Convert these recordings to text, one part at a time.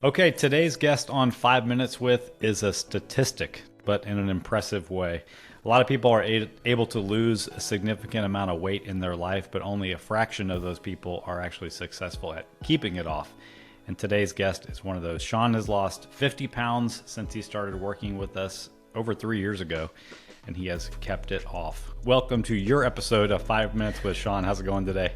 Okay, today's guest on 5 Minutes With is a statistic, but in an impressive way. A lot of people are able to lose a significant amount of weight in their life, but only a fraction of those people are actually successful at keeping it off. And today's guest is one of those. Sean has lost 50 pounds since he started working with us over 3 years ago, and he has kept it off. Welcome to your episode of 5 Minutes with Sean. How's it going today?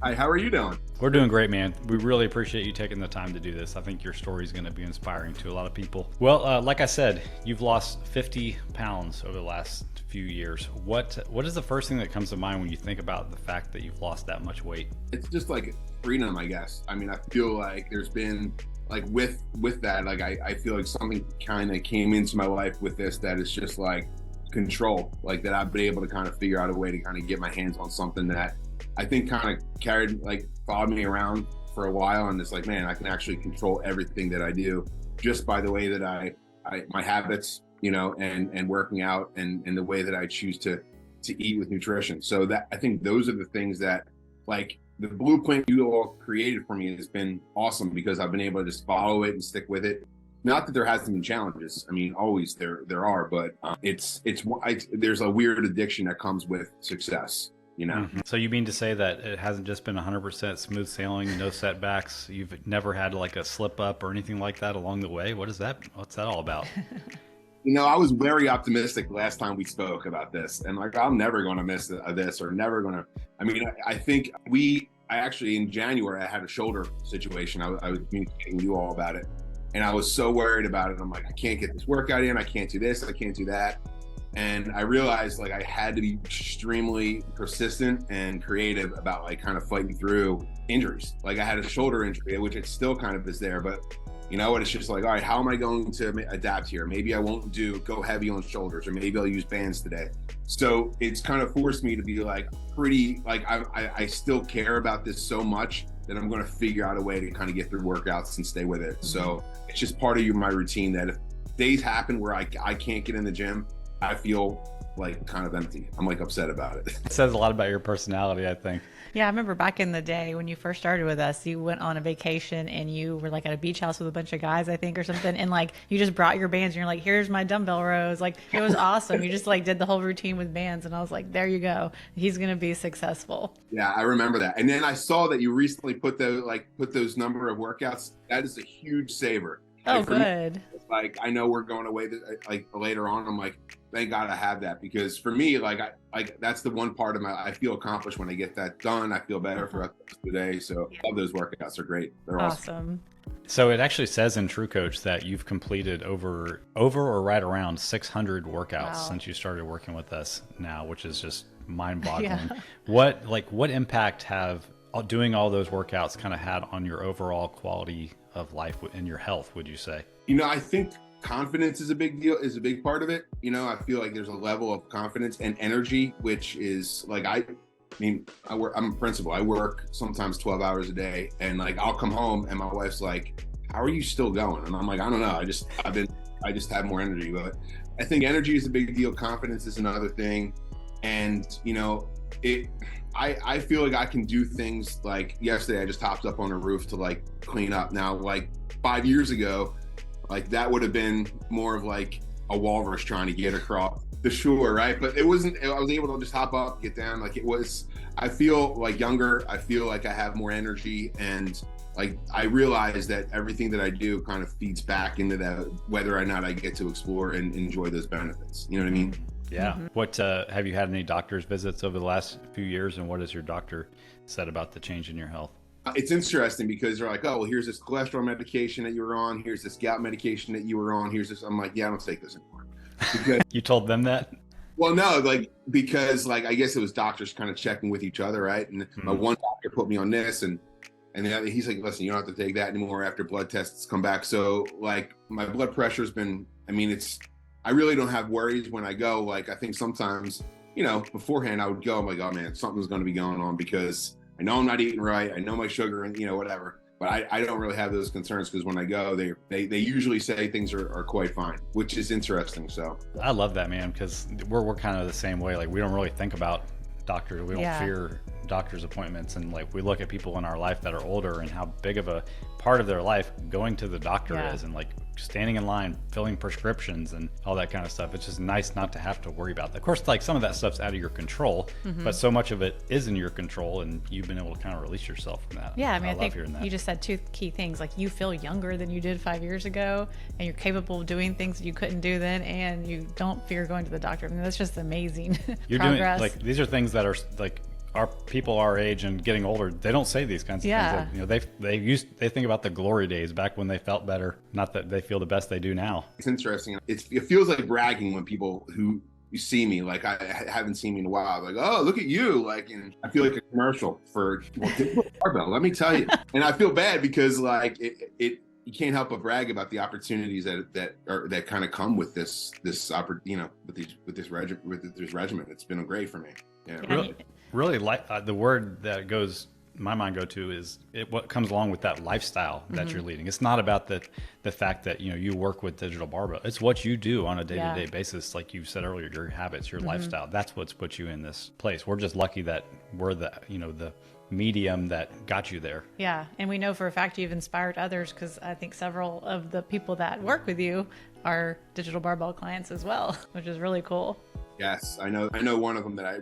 Hi, how are you doing? We're doing great, man. We really appreciate you taking the time to do this. I think your story is going to be inspiring to a lot of people. Well, like I said, you've lost 50 pounds over the last few years. What is the first thing that comes to mind when you think about the fact that you've lost that much weight? It's just like freedom, I guess. I mean, I feel like there's been like with that, like I feel like something kind of came into my life with this that is just like control, like that I've been able to kind of figure out a way to kind of get my hands on something that I think kind of followed me around for a while. And it's like, man, I can actually control everything that I do just by the way that I my habits, and working out and the way that I choose to eat with nutrition. So that I think those are the things that like the blueprint you all created for me has been awesome because I've been able to just follow it and stick with it. Not that there hasn't been challenges. I mean, always there are, but there's a weird addiction that comes with success. So you mean to say that it hasn't just been 100% smooth sailing, no setbacks? You've never had like a slip up or anything like that along the way? What's that all about? I was very optimistic last time we spoke about this, and like I'm never going to miss this or never going to. I mean, I think I actually in January I had a shoulder situation. I was communicating with you all about it, and I was so worried about it. I'm like, I can't get this workout in. I can't do this. I can't do that. And I realized like I had to be extremely persistent and creative about like kind of fighting through injuries. Like I had a shoulder injury, which it still kind of is there, but you know what? It's just like, all right, how am I going to adapt here? Maybe I won't go heavy on shoulders, or maybe I'll use bands today. So it's kind of forced me to be like pretty, like I still care about this so much that I'm going to figure out a way to kind of get through workouts and stay with it. Mm-hmm. So it's just part of my routine that if days happen where I can't get in the gym, I feel like kind of empty. I'm like upset about it. It says a lot about your personality, I think. Yeah, I remember back in the day when you first started with us, you went on a vacation and you were like at a beach house with a bunch of guys, I think, or something. And like you just brought your bands and you're like, here's my dumbbell rows. Like it was awesome. You just like did the whole routine with bands. And I was like, there you go. He's going to be successful. Yeah, I remember that. And then I saw that you recently put those number of workouts. That is a huge saver. Oh, like, good. Me, like I know we're going away like later on. I'm like, thank God I have that, because for me, like that's the one part of I feel accomplished when I get that done. I feel better for the day. So yeah. All those workouts are great. They're awesome. So it actually says in True Coach that you've completed over or right around 600 workouts since you started working with us now, which is just mind-boggling. Yeah. What impact have doing all those workouts kind of had on your overall quality of life and your health, would you say? I think confidence is a big part of it. I feel like there's a level of confidence and energy, which is like, I'm a principal. I work sometimes 12 hours a day, and like I'll come home and my wife's like, how are you still going? And I'm like, I don't know. I just have more energy. But I think energy is a big deal. Confidence is another thing. And I feel like I can do things. Like yesterday I just hopped up on a roof to like clean up. Now, like 5 years ago, like that would have been more of like a walrus trying to get across the shore, right? But it wasn't. I was able to just hop up, get down. Like it was. I feel like younger. I feel like I have more energy, and like I realize that everything that I do kind of feeds back into that, whether or not I get to explore and enjoy those benefits. You know what I mean? Yeah. Mm-hmm. What have you had any doctor's visits over the last few years, and what has your doctor said about the change in your health? It's interesting because they're like, oh, well, here's this cholesterol medication that you were on. Here's this gout medication that you were on. Here's this. I'm like, yeah, I don't take this anymore. Because, you told them that? Well, no, because I guess it was doctors kind of checking with each other, right? And my one doctor put me on this, and then he's like, listen, you don't have to take that anymore after blood tests come back. So like my blood pressure's been, I really don't have worries when I go. Like I think sometimes, beforehand I would go, I'm like, oh man, something's going to be going on because I know I'm not eating right. I know my sugar and whatever. But I don't really have those concerns because when I go, they usually say things are quite fine, which is interesting. So I love that, man, because we're kind of the same way. Like we don't really think about doctors. We don't fear doctor's appointments. And like, we look at people in our life that are older and how big of a part of their life going to the doctor is, and like standing in line, filling prescriptions and all that kind of stuff. It's just nice not to have to worry about that. Of course, like some of that stuff's out of your control, but so much of it is in your control, and you've been able to kind of release yourself from that. Yeah, I mean, I think you just said two key things. Like, you feel younger than you did 5 years ago, and you're capable of doing things that you couldn't do then, and you don't fear going to the doctor. I mean, that's just amazing. You're progress. doing, like, these are things that are like, our people our age and getting older, they don't say these kinds of things. Like, you know, they think about the glory days back when they felt better, not that they feel the best they do now. It's interesting. It feels like bragging when people who you see me, like I haven't seen me in a while, like, oh, look at you. Like, and I feel like a commercial for Digital Barbell, let me tell you. And I feel bad because like you can't help but brag about the opportunities that kind of come with this you know, with this regimen. It's been great for me. Yeah, really like the word that goes my mind go to is what comes along with that lifestyle that you're leading. It's not about the fact that, you know, you work with Digital Barbell. It's what you do on a day-to-day basis. Like you said earlier, your habits, your lifestyle, that's what's put you in this place. We're just lucky that we're the medium that got you there. Yeah. And we know for a fact you've inspired others, because I think several of the people that work with you are Digital Barbell clients as well, which is really cool. Yes, I know one of them that I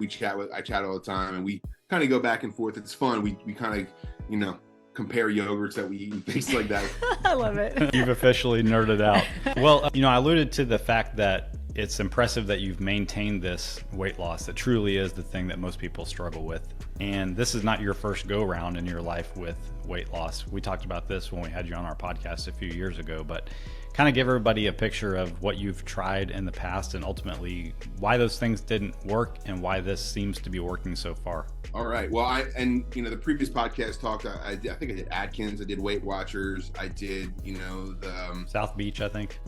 chat all the time, and we kind of go back and forth. It's fun. We kind of, you know, compare yogurts that we eat and things like that. I love it. You've officially nerded out. Well, you know, I alluded to the fact that it's impressive that you've maintained this weight loss. It truly is the thing that most people struggle with. And this is not your first go round in your life with weight loss. We talked about this when we had you on our podcast a few years ago, but kind of give everybody a picture of what you've tried in the past and ultimately why those things didn't work and why this seems to be working so far. All right. Well, the previous podcast talked, I think I did Atkins, I did Weight Watchers, I did, you know, the South Beach, I think.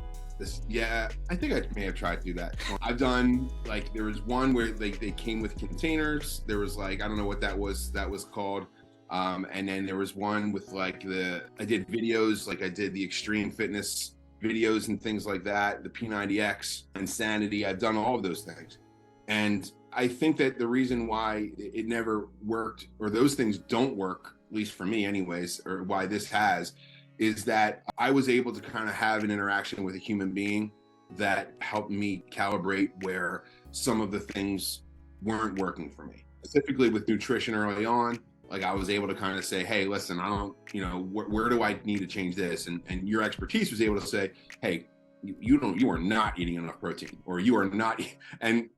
I think I may have tried to do that. I've done, like, there was one where they came with containers. There was like, I don't know what that was called. And then there was one with like I did videos, like I did the extreme fitness videos and things like that, the P90X, Insanity. I've done all of those things. And I think that the reason why it never worked, or those things don't work, at least for me anyways, or why this has, is that I was able to kind of have an interaction with a human being that helped me calibrate where some of the things weren't working for me. Specifically with nutrition early on, like I was able to kind of say, hey, listen, I don't, you know, where do I need to change this? And your expertise was able to say, hey, you are not eating enough protein, or you are not. And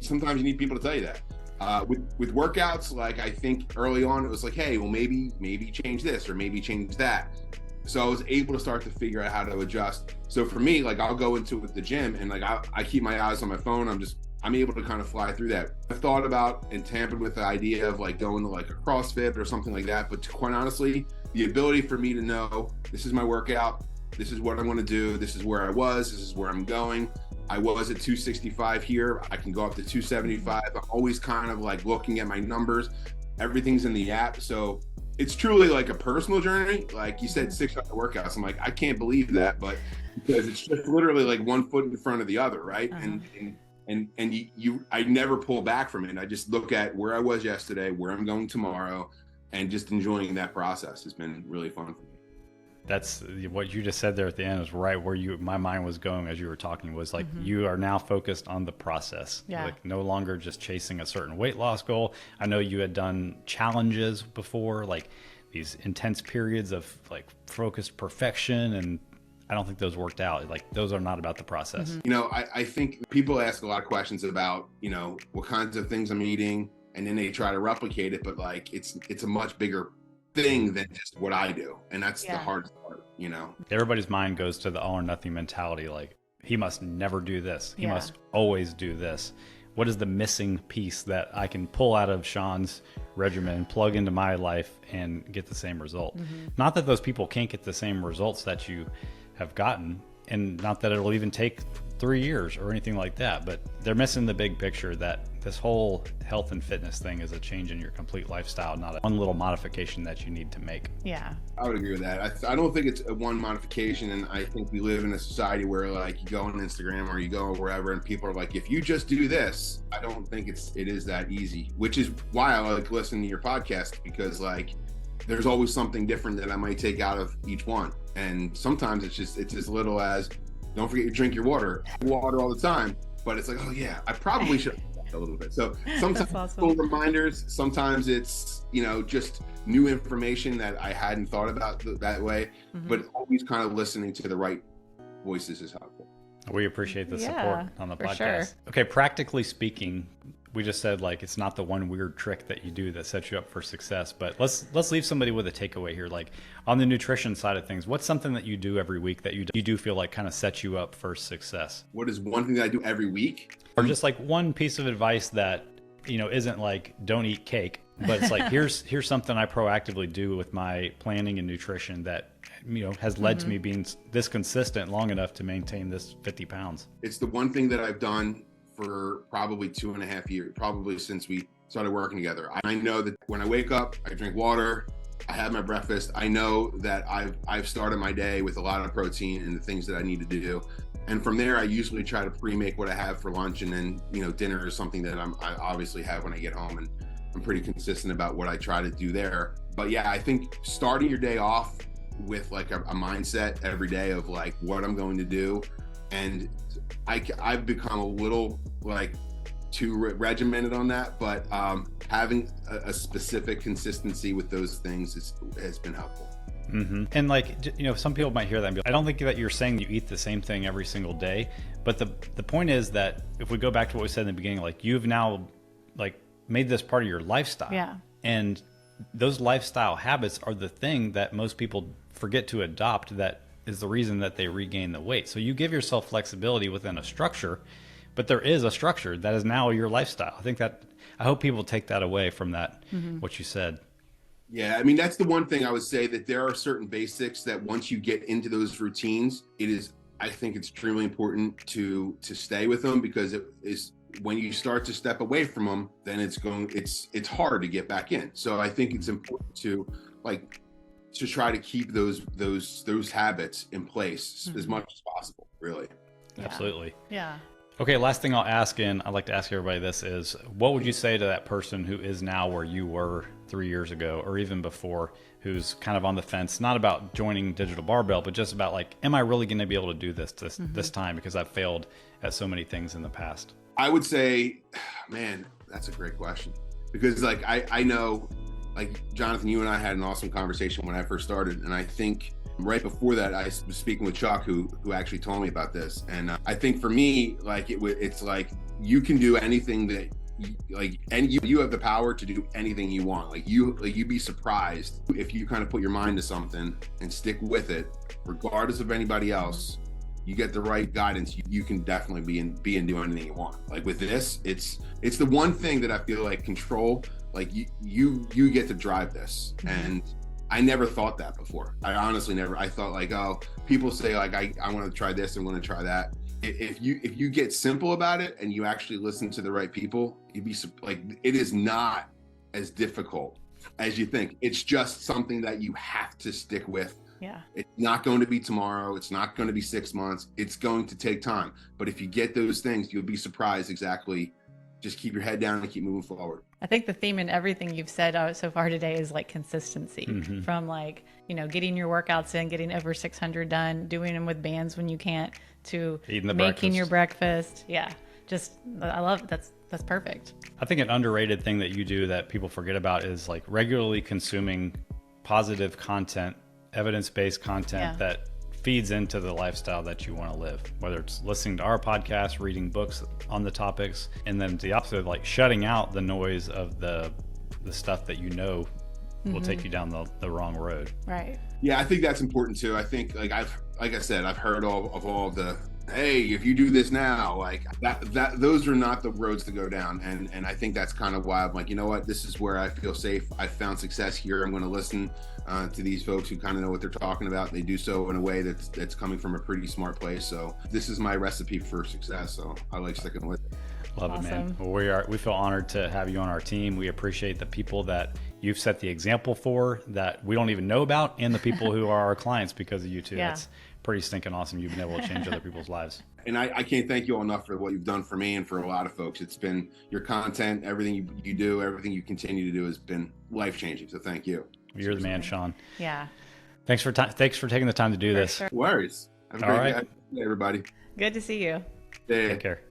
sometimes you need people to tell you that. With workouts, like I think early on it was like, hey, well maybe change this or maybe change that. So I was able to start to figure out how to adjust. So for me, like I'll go into the gym and like I keep my eyes on my phone. I'm able to kind of fly through that. I've thought about and tampered with the idea of like going to like a CrossFit or something like that. But quite honestly, the ability for me to know this is my workout, this is what I'm going to do, this is where I was, this is where I'm going. I was at 265 here. I can go up to 275. I'm always kind of like looking at my numbers. Everything's in the app. So it's truly like a personal journey. Like you said, 600 workouts. I'm like, I can't believe that, but because it's just literally like one foot in front of the other, right? And I never pull back from it. I just look at where I was yesterday, where I'm going tomorrow, and just enjoying that process has been really fun for me. That's what you just said there at the end is right where my mind was going as you were talking, was like, you are now focused on the process. Yeah. Like no longer just chasing a certain weight loss goal. I know you had done challenges before, like these intense periods of like focused perfection, and I don't think those worked out. Like those are not about the process. You know, I think people ask a lot of questions about, you know, what kinds of things I'm eating, and then they try to replicate it, but like it's a much bigger thing than just what I do. And that's the hardest part, you know. Everybody's mind goes to the all or nothing mentality. Like he must never do this. He must always do this. What is the missing piece that I can pull out of Sean's regimen, plug into my life and get the same result? Not that those people can't get the same results that you have gotten, and not that it'll even take 3 years or anything like that, but they're missing the big picture that this whole health and fitness thing is a change in your complete lifestyle, not one little modification that you need to make. Yeah. I would agree with that. I don't think it's a one modification. And I think we live in a society where like you go on Instagram or you go wherever and people are like, if you just do this, I don't think it is that easy, which is why I like listening to your podcast, because like there's always something different that I might take out of each one. And sometimes it's as little as, don't forget to drink your water all the time. But it's like, oh yeah, I probably should a little bit. So sometimes awesome. little reminders, sometimes it's, just new information that I hadn't thought about that way, but always kind of listening to the right voices is helpful. We appreciate the support on the podcast. Sure. Okay, practically speaking, we just said like it's not the one weird trick that you do that sets you up for success, but let's leave somebody with a takeaway here. Like on the nutrition side of things, what's something that you do every week that you do feel like kind of sets you up for success? What is one thing that I do every week? Or just like one piece of advice that, isn't like don't eat cake, but it's like here's something I proactively do with my planning and nutrition that has led to me being this consistent long enough to maintain this 50 pounds. It's the one thing that I've done for probably 2.5 years, probably since we started working together. I know that when I wake up, I drink water, I have my breakfast. I know that I've started my day with a lot of protein and the things that I need to do. And from there, I usually try to pre-make what I have for lunch, and then, dinner is something that I obviously have when I get home, and I'm pretty consistent about what I try to do there. But yeah, I think starting your day off with like a mindset every day of like what I'm going to do. And I've become a little like too regimented on that, but having a specific consistency with those things has been helpful. And like, some people might hear that and be like, I don't think that you're saying you eat the same thing every single day, but the point is that if we go back to what we said in the beginning, like you've now like made this part of your lifestyle. Yeah. And those lifestyle habits are the thing that most people forget to adopt, that is the reason that they regain the weight. So you give yourself flexibility within a structure, but there is a structure that is now your lifestyle. I hope people take that away from that, what you said. Yeah, I mean, that's the one thing I would say, that there are certain basics that once you get into those routines, I think it's extremely important to stay with them, because it is when you start to step away from them, then it's hard to get back in. So I think it's important to try to keep those habits in place as much as possible, really. Yeah. Absolutely. Yeah. Okay, last thing I'll ask, and I'd like to ask everybody this, is what would you say to that person who is now where you were 3 years ago or even before, who's kind of on the fence, not about joining Digital Barbell, but just about like, am I really going to be able to do this time, because I've failed at so many things in the past? I would say, man, that's a great question, because like I know, like Jonathan, you and I had an awesome conversation when I first started, and I think right before that, I was speaking with Chuck, who actually told me about this. And I think for me, like it's like you can do anything that you have the power to do anything you want. Like you'd be surprised if you kind of put your mind to something and stick with it, regardless of anybody else. You get the right guidance, you can definitely be and do anything you want. Like with this, it's the one thing that I feel like control. Like you get to drive this, and I never thought that before. I honestly never. I thought like, oh, people say like, I want to try this and want to try that. If you get simple about it and you actually listen to the right people, you'd be like, it is not as difficult as you think. It's just something that you have to stick with. Yeah. It's not going to be tomorrow. It's not going to be 6 months. It's going to take time. But if you get those things, you'll be surprised exactly. Just keep your head down and keep moving forward. I think the theme in everything you've said so far today is like consistency, from like, getting your workouts in, getting over 600 done, doing them with bands when you can't, to making your breakfast. Yeah. I love it. That's perfect. I think an underrated thing that you do that people forget about is like regularly consuming positive content, evidence-based content that feeds into the lifestyle that you want to live, whether it's listening to our podcast, reading books on the topics, and then the opposite, like shutting out the noise of the stuff that will take you down the wrong road. Right. Yeah, I think that's important too. I think like I said, I've heard all of the hey, if you do this now, like those are not the roads to go down. And I think that's kind of why I'm like, you know what, this is where I feel safe. I found success here. I'm going to listen to these folks who kind of know what they're talking about. They do so in a way that's coming from a pretty smart place. So this is my recipe for success. So I like sticking with it. Love it, man. Well, we feel honored to have you on our team. We appreciate the people that you've set the example for that we don't even know about, and the people who are our clients because of you too. Yeah. That's pretty stinking awesome. You've been able to change other people's lives. And I can't thank you enough for what you've done for me and for a lot of folks. It's been your content, everything you do, everything you continue to do has been life-changing. So thank you. You're the man, Sean. Yeah. Thanks for taking the time to do this. Sure. No worries. Have a great day, everybody. Good to see you. Take care.